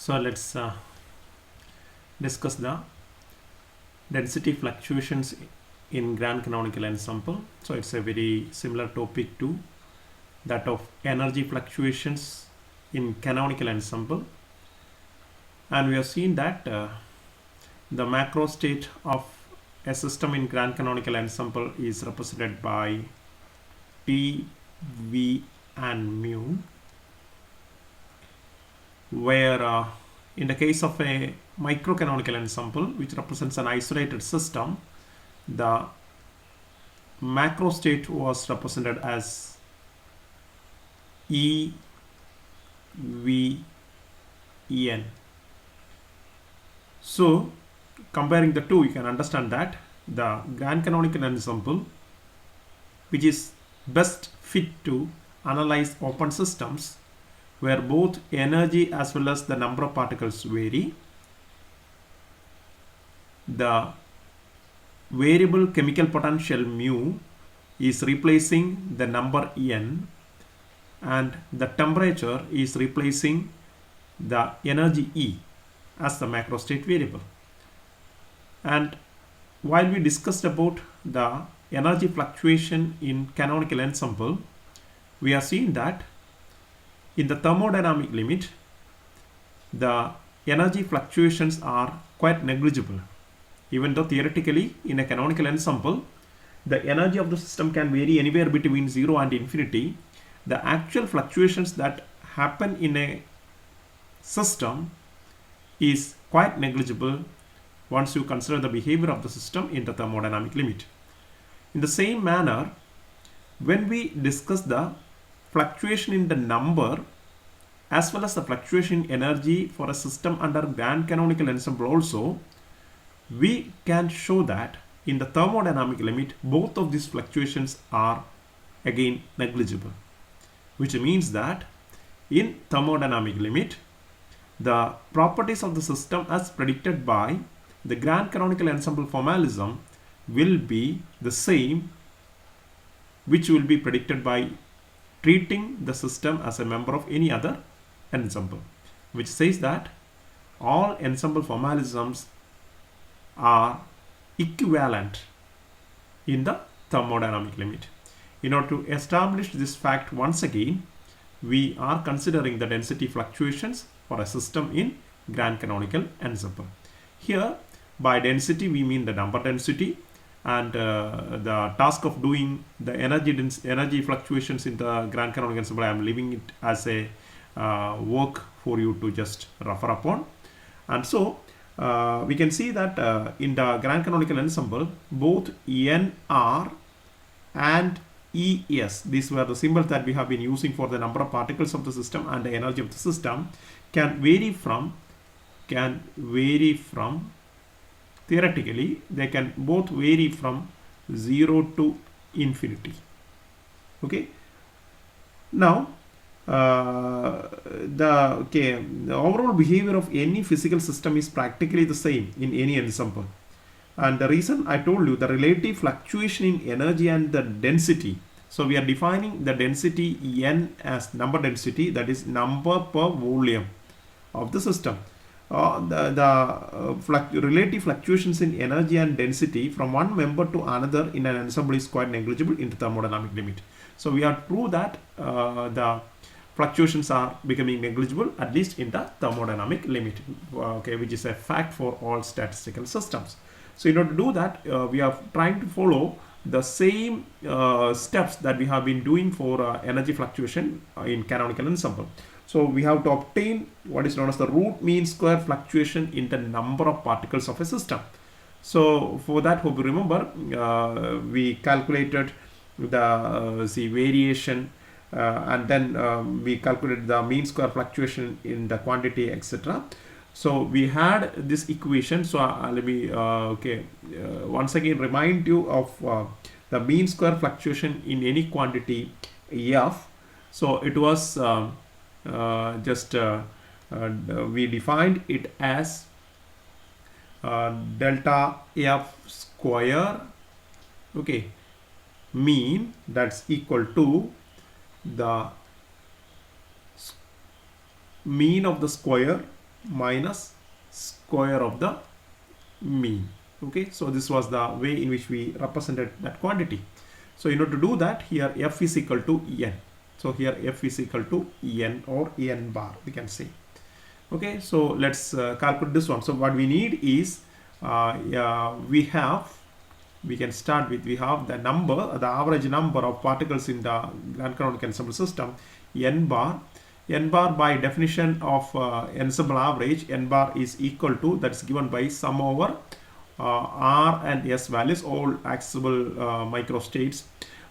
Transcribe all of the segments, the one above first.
So let's discuss the density fluctuations in grand canonical ensemble. So it's a very similar topic to that of energy fluctuations in canonical ensemble, and we have seen that the macro state of a system in grand canonical ensemble is represented by T, V and mu, where in the case of a microcanonical ensemble, which represents an isolated system, the macro state was represented as E, V, En. So comparing the two, you can understand that the grand canonical ensemble, which is best fit to analyze open systems where both energy as well as the number of particles vary, the variable chemical potential mu is replacing the number n, and the temperature is replacing the energy E as the macro state variable. And while we discussed about the energy fluctuation in canonical ensemble, we have seen that in the thermodynamic limit, the energy fluctuations are quite negligible. Even though theoretically in a canonical ensemble, the energy of the system can vary anywhere between 0 and infinity, the actual fluctuations that happen in a system is quite negligible once you consider the behavior of the system in the thermodynamic limit. In the same manner, when we discuss the fluctuation in the number as well as the fluctuation in energy for a system under grand canonical ensemble also, we can show that in the thermodynamic limit both of these fluctuations are again negligible, which means that in thermodynamic limit the properties of the system as predicted by the grand canonical ensemble formalism will be the same which will be predicted by treating the system as a member of any other ensemble, which says that all ensemble formalisms are equivalent in the thermodynamic limit. In order to establish this fact once again, we are considering the density fluctuations for a system in grand canonical ensemble. Here by density we mean the number density, and the task of doing the energy fluctuations in the grand canonical ensemble, I am leaving it as a work for you to just refer upon. And so we can see that in the grand canonical ensemble both NR and ES, these were the symbols that we have been using for the number of particles of the system and the energy of the system, can vary from theoretically they can both vary from 0 to infinity. Okay, now the overall behavior of any physical system is practically the same in any ensemble, and the reason I told you, the relative fluctuation in energy and the density. So we are defining the density N as number density, that is number per volume of the system. Relative fluctuations in energy and density from one member to another in an ensemble is quite negligible in the thermodynamic limit. So we have to prove that the fluctuations are becoming negligible at least in the thermodynamic limit, okay, which is a fact for all statistical systems. So in order to do that, we are trying to follow the same steps that we have been doing for energy fluctuation in canonical ensemble. So we have to obtain what is known as the root mean square fluctuation in the number of particles of a system. So for that, hope you remember, we calculated the variation and then we calculated the mean square fluctuation in the quantity, etc. So we had this equation. So let me once again remind you of the mean square fluctuation in any quantity F. So it was we defined it as delta F square, okay, mean, that's equal to the mean of the square minus square of the mean. Okay, so this was the way in which we represented that quantity. So in order to do that, here f is equal to n. So here f is equal to n or n bar, we can say. Okay, so let's calculate this one. So what we need is we can start with, we have the number, the average number of particles in the grand canonical ensemble system, n bar. N bar by definition of ensemble average, n bar is equal to, that's given by sum over R and S values, all accessible microstates,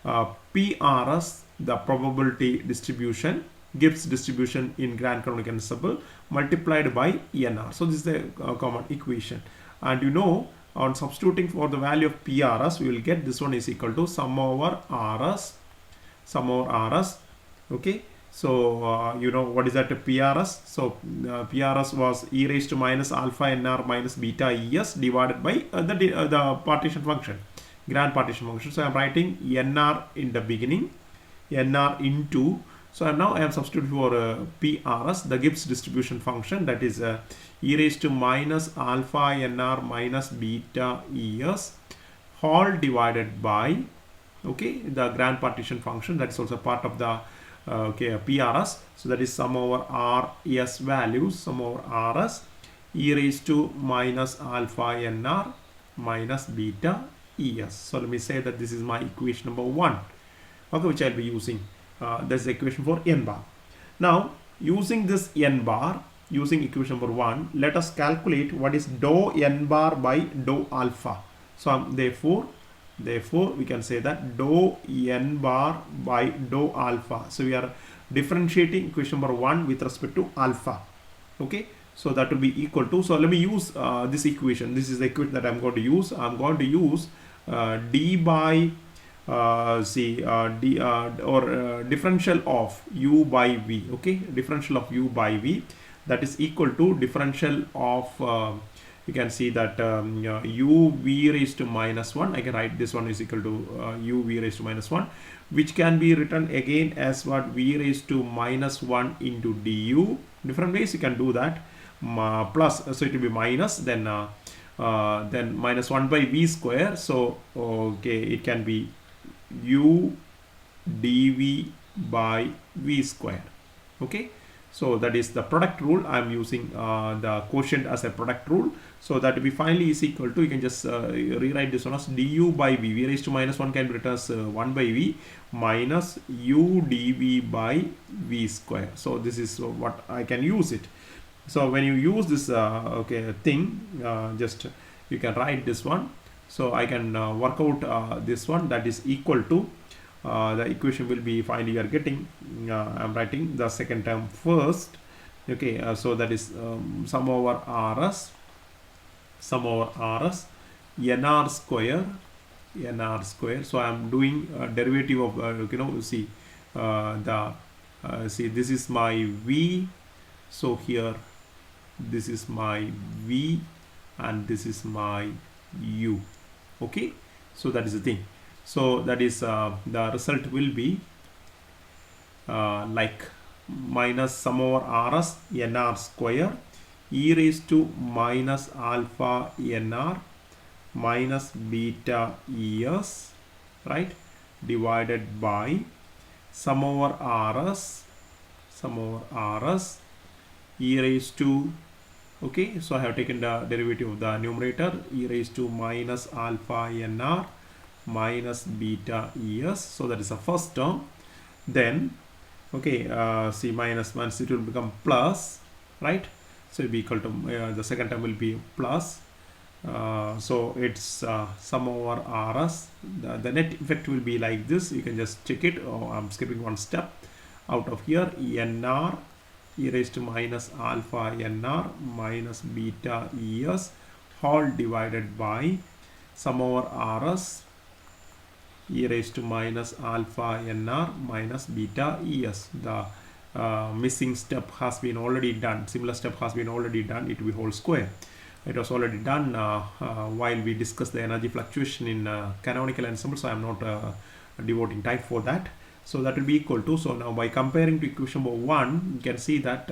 PRS, the probability distribution, Gibbs distribution in grand canonical ensemble, multiplied by NR. So this is the common equation, and you know, on substituting for the value of PRS, we will get this one is equal to sum over RS, okay. So you know what is that PRS? So PRS was e raised to minus alpha NR minus beta ES divided by the partition function, grand partition function. So I am writing NR in the beginning, NR into, so now I am substituting for PRS, the Gibbs distribution function, that is e raised to minus alpha NR minus beta ES whole divided by, okay, the grand partition function, that is also part of the PRS. So that is sum over RS values, sum over RS, e raised to minus alpha NR minus beta ES. So let me say that this is my equation number 1, okay, which I'll be using. That's the equation for n bar. Now using this n bar, using equation number 1, let us calculate what is dou n bar by dou alpha. So therefore we can say that dou n bar by dou alpha. So we are differentiating equation number 1 with respect to alpha. Okay, so that will be equal to, so let me use this equation. This is the equation that I'm going to use. I'm going to use d by differential of u by v. Okay, differential of u by v, that is equal to differential of you can see that u v raised to minus 1. I can write this one is equal to u v raised to minus 1, which can be written again as what v raised to minus 1 into du. Different ways you can do that. Plus, so it will be minus, then minus 1 by v square. So okay, it can be u dv by v square. Okay, so that is the product rule. I am using the quotient as a product rule. So that will be finally is equal to, you can just rewrite this one as du by v. V raised to minus 1 can be written as 1 by v minus u dv by v square. So this is what I can use it. So when you use this thing, just you can write this one. So I can work out this one, that is equal to the equation will be, finally you are getting, I'm writing the second term first. Okay, so that is sum over RS nr square. So I am doing derivative of see this is my v. So here this is my v and this is my u. Okay, so that is the thing. So that is the result will be like minus sum over RS nr square e raised to minus alpha nr minus beta es, right, divided by sum over RS e raised to, okay, so I have taken the derivative of the numerator, e raised to minus alpha nr minus beta es. So that is the first term. Then okay, see minus it will become plus, right? So it will be equal to the second term will be plus. So it's sum over RS. The net effect will be like this. You can just check it. Oh, I'm skipping one step out of here. nr e raised to minus alpha nr minus beta es whole divided by sum over RS e raised to minus alpha nr minus beta es. The missing step has been already done. Similar step has been already done. It will be whole square. It was already done while we discussed the energy fluctuation in canonical ensemble. So I am not devoting time for that. So that will be equal to, so now by comparing to equation number 1, you can see that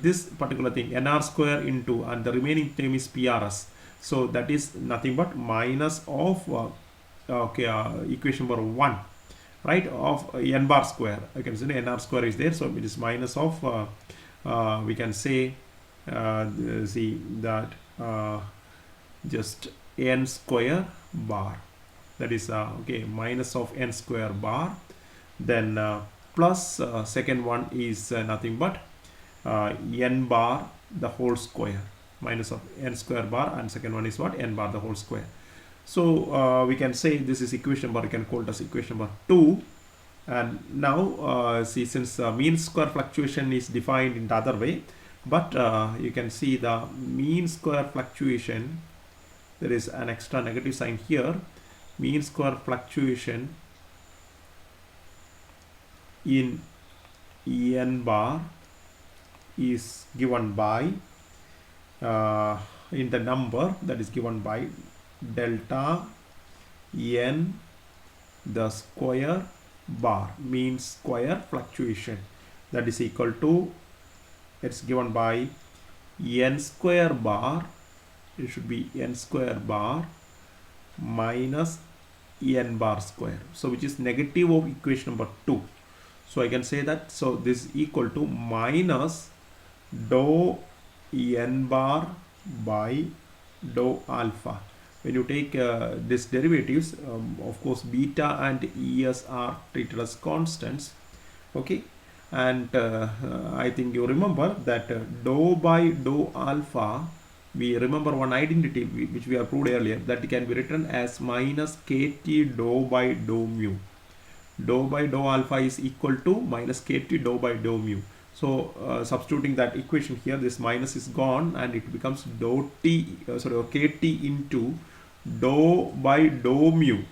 this particular thing nr square into, and the remaining term is PRS. So that is nothing but minus of equation number 1, right, of n bar square. I can say nr square is there, so it is minus of we can say see that just n square bar, that is minus of n square bar, then plus second one is nothing but n bar the whole square, minus of n square bar, and second one is what, n bar the whole square. So we can say this is equation number, you can call it as equation number 2. And now see, since mean square fluctuation is defined in the other way, but you can see the mean square fluctuation, there is an extra negative sign here. Mean square fluctuation in n bar is given by in the number that is given by delta n the square bar, mean square fluctuation, that is equal to, it's given by n square bar, it should be n square bar minus n bar square, so which is negative of equation number 2. So I can say that, so this is equal to minus dou n bar by dou alpha. When you take this derivatives, of course beta and es are treated as constants, okay, and I think you remember that dou by dou alpha, we remember one identity which we have proved earlier, that it can be written as minus kt dou by dou mu. Dou by dou alpha is equal to minus kt dou by dou mu. So substituting that equation here, this minus is gone and it becomes dou t kt into dou by dou mu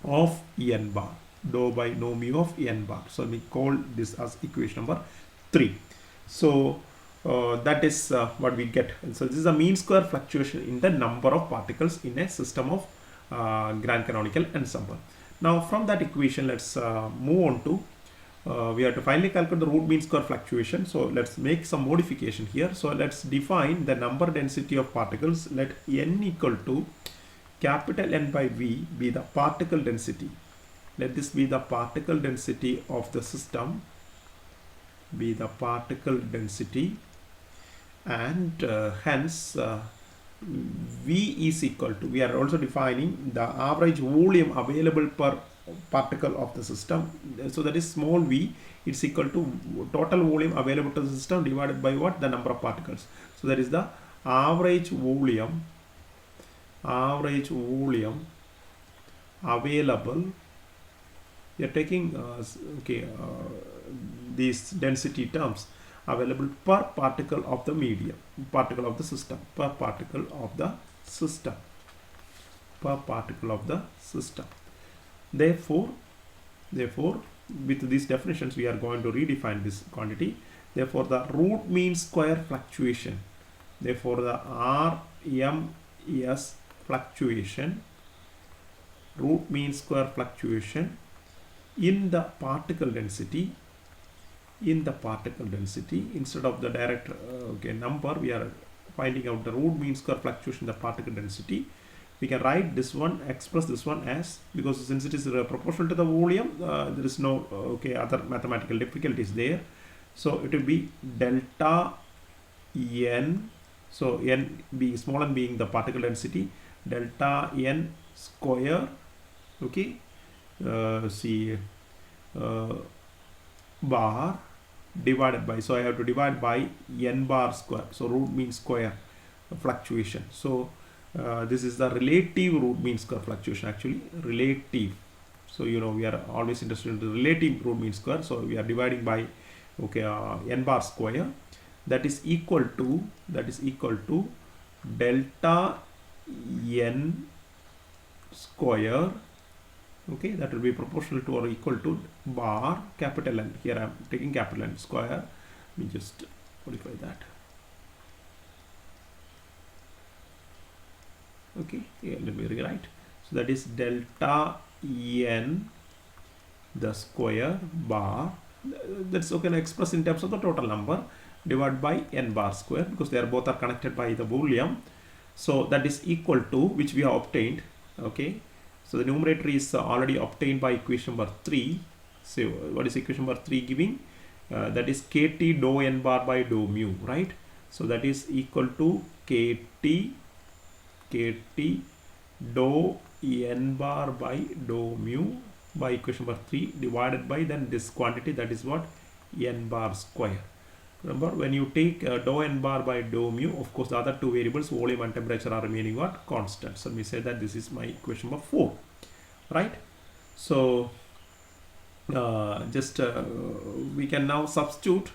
of n bar, dou by dou mu of n bar. So we call this as equation number 3. So that is what we get. And so this is a mean square fluctuation in the number of particles in a system of grand canonical ensemble. Now from that equation, let's move on to we have to finally calculate the root mean square fluctuation. So let's make some modification here. So let's define the number density of particles. Let n equal to capital N by V be the particle density. Let this be the particle density of the system, be the particle density, and hence V is equal to, we are also defining the average volume available per particle of the system. So that is small v, it's equal to total volume available to the system divided by what, the number of particles. So that is the average volume available. We are taking these density terms, available per particle of the medium, particle of the system, per particle of the system, per particle of the system. Therefore with these definitions we are going to redefine this quantity. Therefore the root mean square fluctuation, therefore the RMS fluctuation, root mean square fluctuation in the particle density, instead of the direct number, we are finding out the root mean square fluctuation in the particle density. We can write this one, express this one as, because since it is proportional to the volume, there is no other mathematical difficulties there. So it will be delta n, so n being small n being the particle density, delta n square, bar divided by, so I have to divide by n bar square, so root mean square fluctuation. So this is the relative root mean square fluctuation, actually relative. So we are always interested in the relative root mean square, so we are dividing by n bar square, that is equal to delta n square, that will be proportional to or equal to bar capital N. Here I am taking capital N square. Let me just modify that. Let me rewrite. So that is delta n the square bar that's okay, expressed in terms of the total number divided by n bar square, because they are both are connected by the Boolean. So that is equal to, which we have obtained. Okay, so the numerator is already obtained by equation number 3. So what is equation number 3 giving? That is kt dou n bar by dou mu, right? So that is equal to kt dou n bar by dou mu by equation number 3 divided by then this quantity, that is what, n bar square. Remember, when you take dou n bar by dou mu, of course the other two variables, volume and temperature, are remaining what, constant. So let me say that this is my equation number 4, right? So we can now substitute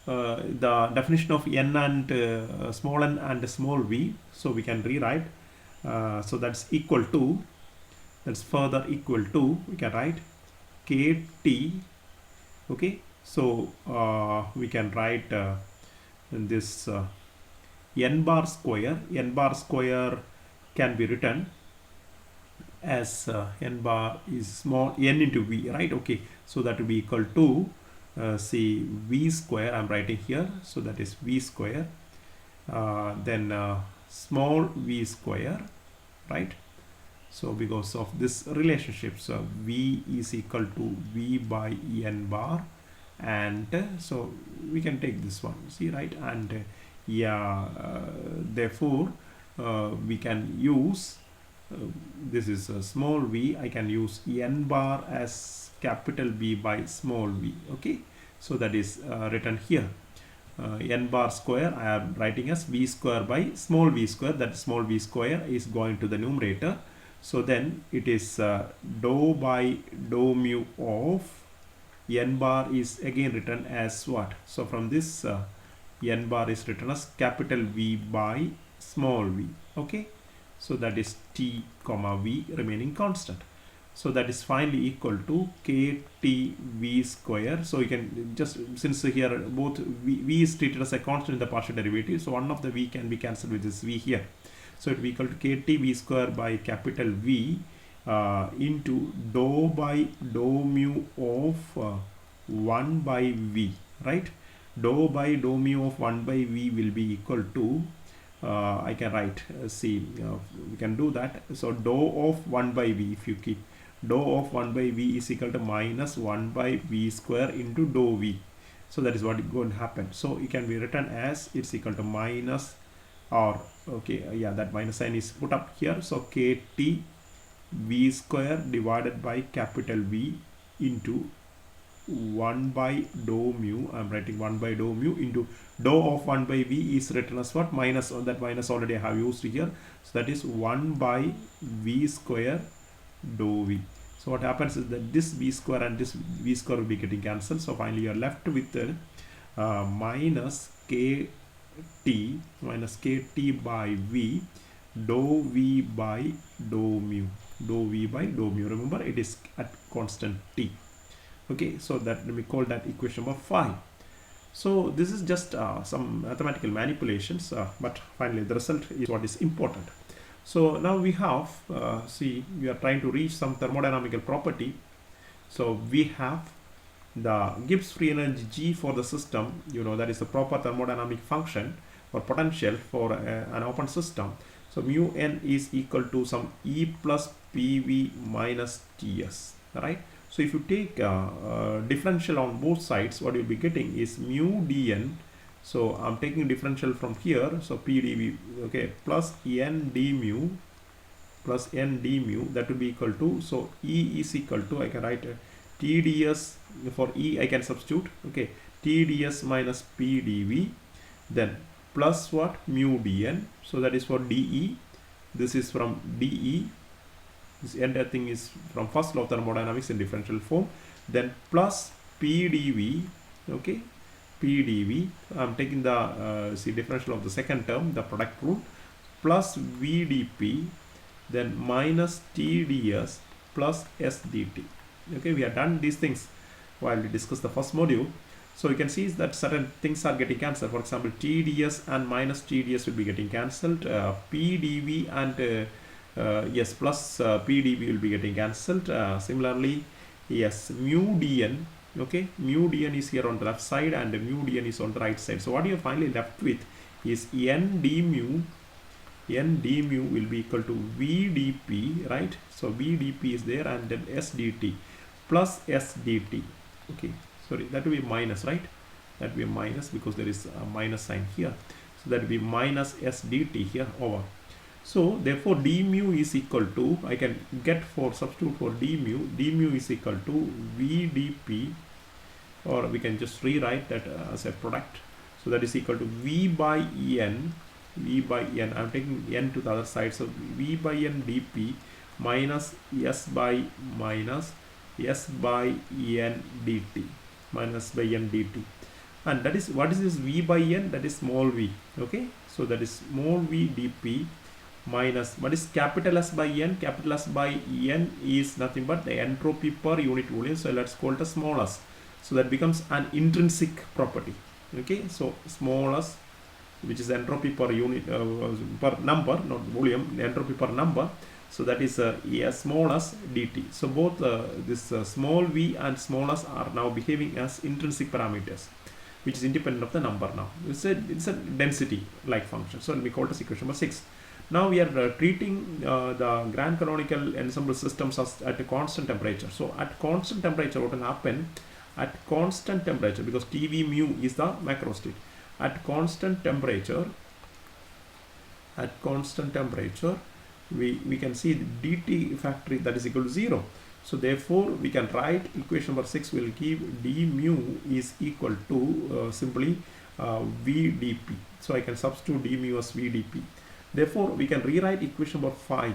the definition of n and small n and small v. So we can rewrite, so that's equal to, that's further equal to, we can write kt. Okay, so we can write this n bar square can be written as n bar is small n into v, right? Okay, so that will be equal to see v square, I'm writing here, so that is v square, then small v square, right? So because of this relationship, so v is equal to v by n bar, and so we can take this one, see, right? And therefore we can use this is a small v, I can use n bar as capital V by small v. Okay, so that is written here, n bar square I am writing as v square by small v square, that small v square is going to the numerator. So then it is dou by dou mu of n bar is again written as what? So from this n bar is written as capital V by small v. Okay, so that is t comma v remaining constant. So that is finally equal to kt v square. So you can just, since here both v is treated as a constant in the partial derivative, so one of the v can be cancelled with this v here. So it will be equal to kt v square by capital V into dou by dou mu of 1 by v, right? Dou by dou mu of 1 by v will be equal to I can write, see, we can do that. So dou of 1 by v, if you keep dou of 1 by v is equal to minus 1 by v square into dou v. So that is what is going to happen. So it can be written as it's equal to minus, or okay, that minus sign is put up here. So kt v square divided by capital V into 1 by dou mu, I'm writing 1 by dou mu into dou of 1 by v is written as what, minus, on that minus already I have used here, so that is 1 by v square dou v. So what happens is that this v square and this v square will be getting cancelled. So finally you are left with minus kt by v dou v by dou mu, remember it is at constant t. Okay, so that we call that equation number 5. So this is just some mathematical manipulations, but finally the result is what is important. So now we have see, we are trying to reach some thermodynamical property. So we have the Gibbs free energy G for the system, that is the proper thermodynamic function or potential for an open system. So mu n is equal to some E plus PV minus TS, right? So if you take differential on both sides, what you'll be getting is mu dn. So I'm taking differential from here, so PdV, okay, plus n d mu, that will be equal to, so E is equal to, I can write TdS, for E I can substitute, okay, TdS minus PdV, then plus what, mu dn, so that is for dE, this is from dE, this entire thing is from first law of thermodynamics in differential form, then plus PdV, okay, PdV, I'm taking the see differential of the second term, the product rule, plus VdP, then minus TdS plus SdT. Okay, we have done these things while we discussed the first module. So you can see that certain things are getting cancelled. For example, TdS and minus TdS will be getting cancelled. PdV and yes, plus PdV will be getting cancelled. Similarly, yes, mu dn Okay, mu dn is here on the left side and mu dn is on the right side. So what you are finally left with is n d mu will be equal to v dp, right? So v dp is there, and then s dt plus s dt. Okay, sorry, that will be minus, right? That will be minus because there is a minus sign here. So that will be minus s dt here over. So therefore d mu is equal to, I can get for substitute for d mu is equal to v dp, or we can just rewrite that as a product. So that is equal to v by n. I'm taking n to the other side, so v by n dp minus s by n dt, minus by n dt. And that is, what is this v by n? That is small v. Okay, so that is small v dp minus, what is capital S by n? Capital S by n is nothing but the entropy per unit volume, so let's call it a small s. So that becomes an intrinsic property. Okay, so small s, which is entropy per unit per number, not volume, entropy per number. So that is a small s dt. So both this small v and small s are now behaving as intrinsic parameters, which is independent of the number now. It's a density like function. So let me call this equation number 6. Now we are treating the grand canonical ensemble systems as at a constant temperature. So at constant temperature, what will happen? At constant temperature, because TV mu is the macro state. At constant temperature, we can see the dt factor that is equal to 0. So therefore we can write equation number 6 will give d mu is equal to simply v dp. So I can substitute d mu as v dp. Therefore we can rewrite equation number 5.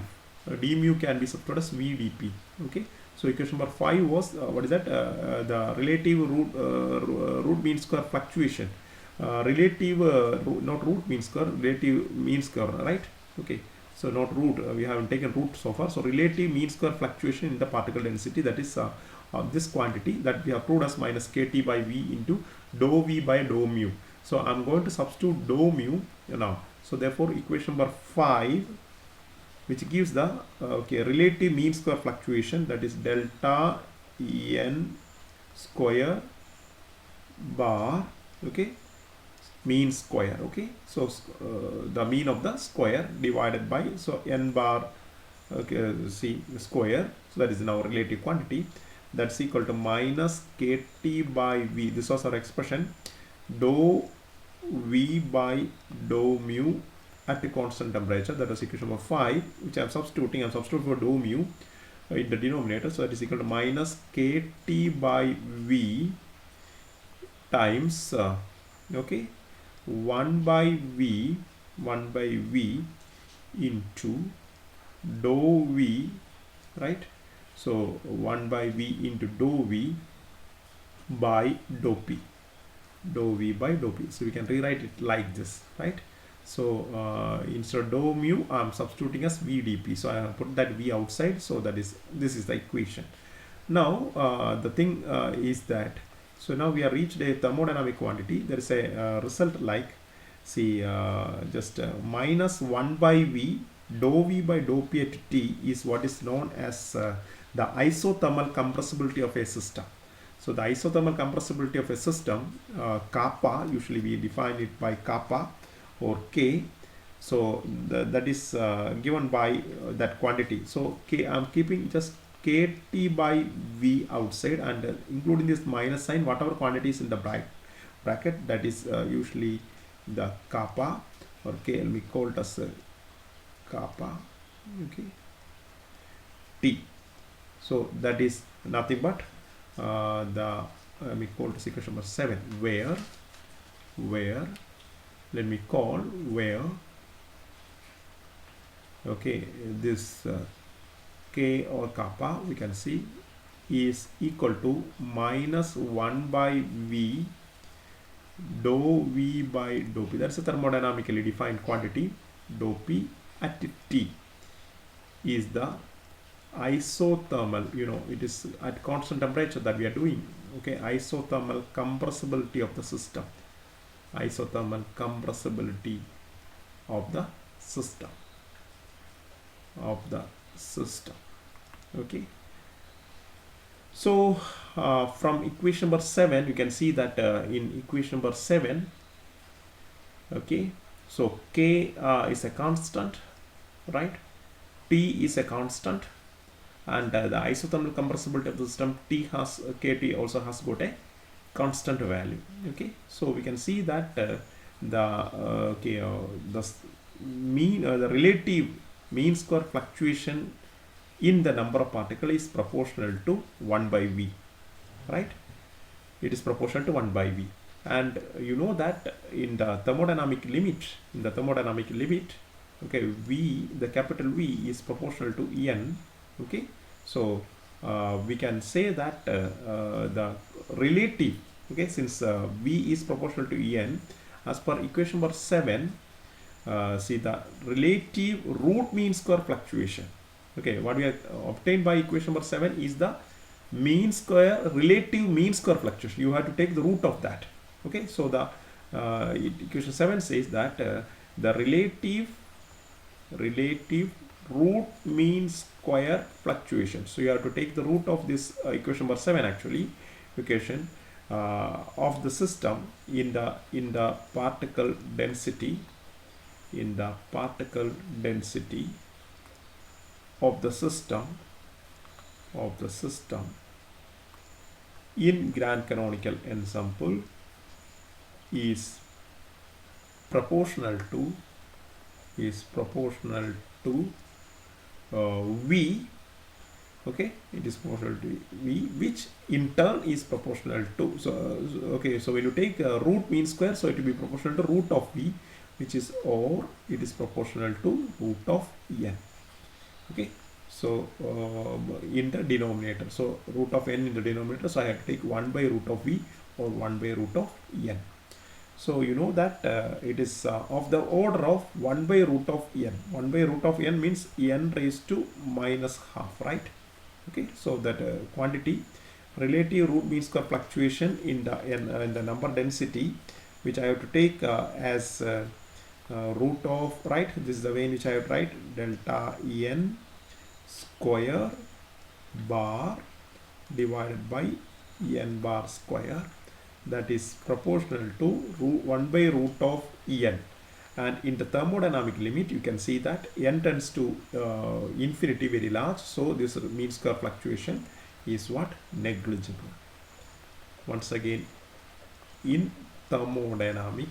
D mu can be substituted as v dp. Okay, so equation number 5 was what is that? The relative root mean square fluctuation. Relative not root mean square, relative mean square, right? Okay, so not root, we haven't taken root so far. So relative mean square fluctuation in the particle density, that is this quantity that we have proved as minus kt by v into dou v by dou mu. So I'm going to substitute dou mu now. So therefore equation number 5, which gives the relative mean square fluctuation, that is delta n square bar, okay, mean square. Okay, so the mean of the square divided by, so n bar, okay, see square, so that is now relative quantity, that's equal to minus kt by v. This was our expression, dou v by dou mu at a constant temperature. That was equation number 5, which I am substituting. I am substituting for dou mu in the denominator, so that is equal to minus kt by v times okay, 1 by v into dou v, right? So 1 by v into dou v by dou p, dou v by dou p. So we can rewrite it like this, right? So instead of dou mu, I am substituting as v dp. So I have put that v outside. So that is, this is the equation. Now the thing is that, so now we have reached a thermodynamic quantity. There is a result like, see, just minus 1 by v dou v by dou p at t is what is known as the isothermal compressibility of a system. So the isothermal compressibility of a system, kappa, usually we define it by kappa or k. So that is given by that quantity. So k, I'm keeping just kt by v outside, and including this minus sign, whatever quantity is in the bracket, that is usually the kappa or k. Let me call it as kappa, okay, t. So that is nothing but the let me call this equation number 7, where let me call where, okay, this k or kappa, we can see, is equal to minus 1 by v dou v by dou p. That's a thermodynamically defined quantity. Dou p at t is the isothermal, you know, it is at constant temperature that we are doing, okay, isothermal compressibility of the system, isothermal compressibility of the system, okay. So from equation number 7 you can see that in equation number 7, okay, so K is a constant, right? T is a constant, and the isothermal compressibility of the system T has KT also has got a constant value. Okay, so we can see that the the relative mean square fluctuation in the number of particles is proportional to 1 by V, right? It is proportional to 1 by V, and you know that in the thermodynamic limit, okay, V, the capital V is proportional to N. Okay, so we can say that the relative, okay, since V is proportional to En, as per equation number 7, see the relative root mean square fluctuation. Okay, what we have obtained by equation number 7 is the relative mean square fluctuation. You have to take the root of that. Okay, so the equation 7 says that the relative root mean square fluctuation. So you have to take the root of this equation number 7 actually, equation of the system in the particle density, of the system in grand canonical ensemble is proportional to V. Okay, it is proportional to V, which in turn is proportional to, so okay, so when you take root mean square, so it will be proportional to root of V, which is, or it is proportional to root of N. Okay, so in the denominator, so root of N in the denominator, so I have to take 1 by root of V or 1 by root of N. So you know that it is of the order of 1 by root of N. 1 by root of N means N raised to minus half, right? Okay, so that quantity relative root mean square fluctuation in the number density, which I have to take as root of, right, this is the way in which I have to write delta En square bar divided by En bar square, that is proportional to 1 by root of En. And in the thermodynamic limit, you can see that N tends to infinity, very large, so this mean square fluctuation is what? Negligible. Once again, in thermodynamic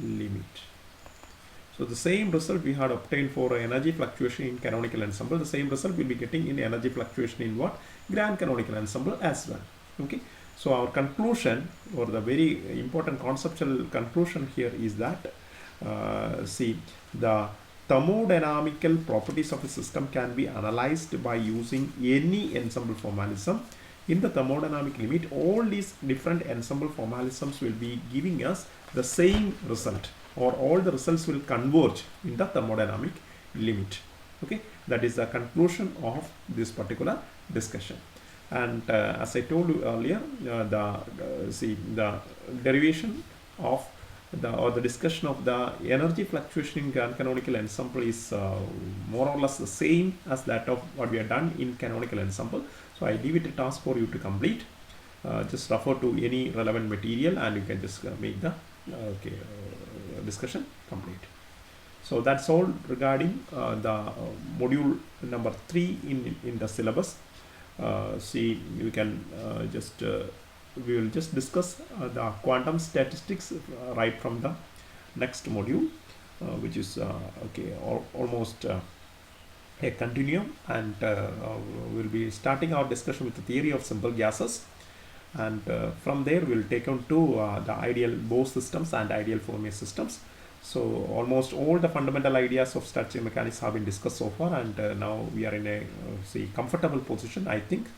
limit. So the same result we had obtained for energy fluctuation in canonical ensemble, the same result we'll be getting in energy fluctuation in what? Grand canonical ensemble as well. Okay, so our conclusion, or the very important conceptual conclusion here, is that see, the thermodynamical properties of a system can be analyzed by using any ensemble formalism. In the thermodynamic limit, all these different ensemble formalisms will be giving us the same result, or all the results will converge in the thermodynamic limit. Okay, that is the conclusion of this particular discussion. And as I told you earlier, the derivation of the discussion of the energy fluctuation in grand canonical ensemble is more or less the same as that of what we have done in canonical ensemble. So I leave it a task for you to complete. Just refer to any relevant material and you can just make the discussion complete. So that's all regarding the module number 3 in the syllabus. See, you can we will just discuss the quantum statistics right from the next module, which is almost a continuum, and we'll be starting our discussion with the theory of simple gases, and from there we'll take on to the ideal Bose systems and ideal Fourier systems. So almost all the fundamental ideas of statistical mechanics have been discussed so far, and now we are in a comfortable position, I think,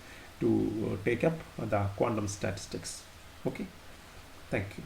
to take up the quantum statistics. Okay, thank you.